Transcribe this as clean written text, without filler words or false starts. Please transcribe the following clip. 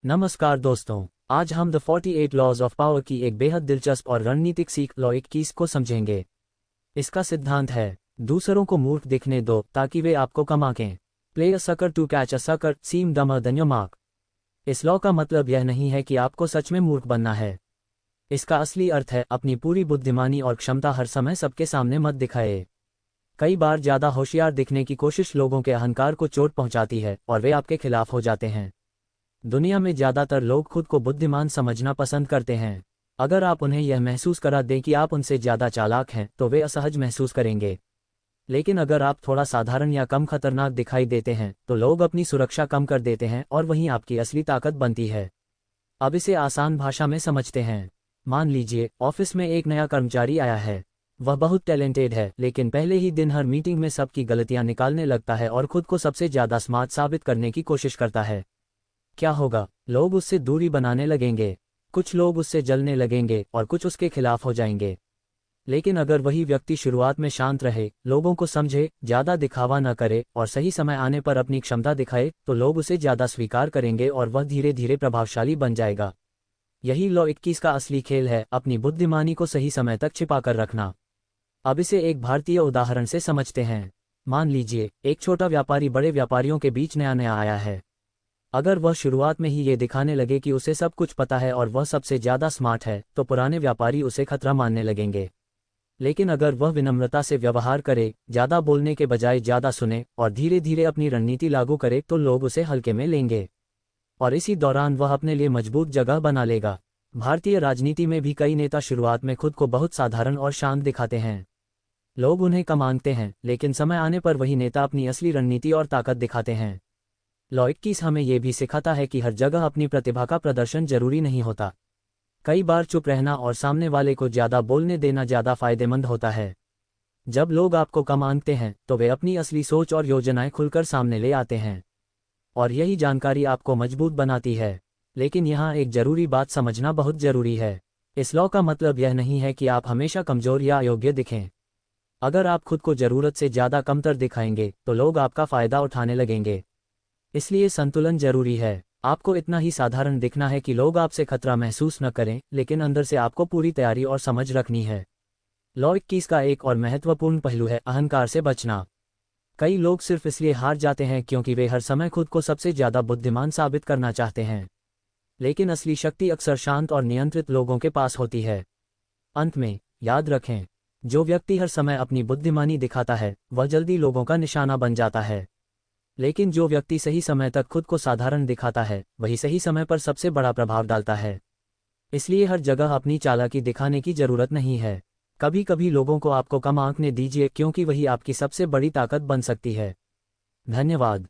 नमस्कार दोस्तों, आज हम द 48 लॉज ऑफ पावर की एक बेहद दिलचस्प और रणनीतिक सीख लॉ 21 को समझेंगे। इसका सिद्धांत है, दूसरों को मूर्ख दिखने दो ताकि वे आपको कम आंकें। Play a sucker to catch a sucker, seem dumber than your mark. इस लॉ का मतलब यह नहीं है कि आपको सच में मूर्ख बनना है। इसका असली अर्थ है, अपनी पूरी बुद्धिमानी और क्षमता हर समय सबके सामने मत दिखाए। कई बार ज़्यादा होशियार दिखने की कोशिश लोगों के अहंकार को चोट पहुंचाती है और वे आपके खिलाफ हो जाते हैं। दुनिया में ज़्यादातर लोग खुद को बुद्धिमान समझना पसंद करते हैं। अगर आप उन्हें यह महसूस करा दें कि आप उनसे ज़्यादा चालाक हैं तो वे असहज महसूस करेंगे। लेकिन अगर आप थोड़ा साधारण या कम खतरनाक दिखाई देते हैं तो लोग अपनी सुरक्षा कम कर देते हैं और वहीं आपकी असली ताकत बनती है। अब इसे आसान भाषा में समझते हैं। मान लीजिए, ऑफिस में एक नया कर्मचारी आया है। वह बहुत टैलेंटेड है, लेकिन पहले ही दिन हर मीटिंग में सबकी गलतियां निकालने लगता है और खुद को सबसे ज़्यादा स्मार्ट साबित करने की कोशिश करता है। क्या होगा? लोग उससे दूरी बनाने लगेंगे। कुछ लोग उससे जलने लगेंगे और कुछ उसके खिलाफ हो जाएंगे। लेकिन अगर वही व्यक्ति शुरुआत में शांत रहे, लोगों को समझे, ज़्यादा दिखावा न करे और सही समय आने पर अपनी क्षमता दिखाए, तो लोग उसे ज़्यादा स्वीकार करेंगे और वह धीरे धीरे प्रभावशाली बन जाएगा। यही लॉ 21 का असली खेल है, अपनी बुद्धिमानी को सही समय तक छिपा कर रखना। अब इसे एक भारतीय उदाहरण से समझते हैं। मान लीजिए, एक छोटा व्यापारी बड़े व्यापारियों के बीच नया नया आया है। अगर वह शुरुआत में ही ये दिखाने लगे कि उसे सब कुछ पता है और वह सबसे ज़्यादा स्मार्ट है, तो पुराने व्यापारी उसे खतरा मानने लगेंगे। लेकिन अगर वह विनम्रता से व्यवहार करे, ज़्यादा बोलने के बजाय ज़्यादा सुने और धीरे धीरे अपनी रणनीति लागू करे, तो लोग उसे हल्के में लेंगे और इसी दौरान वह अपने लिए मजबूत जगह बना लेगा। भारतीय राजनीति में भी कई नेता शुरुआत में खुद को बहुत साधारण और शांत दिखाते हैं। लोग उन्हें कम आंकते हैं, लेकिन समय आने पर वही नेता अपनी असली रणनीति और ताकत दिखाते हैं। लॉ 21 हमें यह भी सिखाता है कि हर जगह अपनी प्रतिभा का प्रदर्शन जरूरी नहीं होता। कई बार चुप रहना और सामने वाले को ज़्यादा बोलने देना ज़्यादा फायदेमंद होता है। जब लोग आपको कम आंकते हैं तो वे अपनी असली सोच और योजनाएं खुलकर सामने ले आते हैं और यही जानकारी आपको मजबूत बनाती है। लेकिन यहाँ एक ज़रूरी बात समझना बहुत ज़रूरी है। इस लॉ का मतलब यह नहीं है कि आप हमेशा कमज़ोर या अयोग्य दिखें। अगर आप खुद को ज़रूरत से ज़्यादा कमतर दिखाएंगे तो लोग आपका फ़ायदा उठाने लगेंगे। इसलिए संतुलन जरूरी है। आपको इतना ही साधारण दिखना है कि लोग आपसे खतरा महसूस न करें, लेकिन अंदर से आपको पूरी तैयारी और समझ रखनी है। लॉ 21 का एक और महत्वपूर्ण पहलू है अहंकार से बचना। कई लोग सिर्फ इसलिए हार जाते हैं क्योंकि वे हर समय खुद को सबसे ज़्यादा बुद्धिमान साबित करना चाहते हैं। लेकिन असली शक्ति अक्सर शांत और नियंत्रित लोगों के पास होती है। अंत में याद रखें, जो व्यक्ति हर समय अपनी बुद्धिमानी दिखाता है वह जल्दी लोगों का निशाना बन जाता है। लेकिन जो व्यक्ति सही समय तक खुद को साधारण दिखाता है वही सही समय पर सबसे बड़ा प्रभाव डालता है। इसलिए हर जगह अपनी चालाकी दिखाने की जरूरत नहीं है। कभी कभी लोगों को आपको कम आंकने दीजिए, क्योंकि वही आपकी सबसे बड़ी ताकत बन सकती है। धन्यवाद।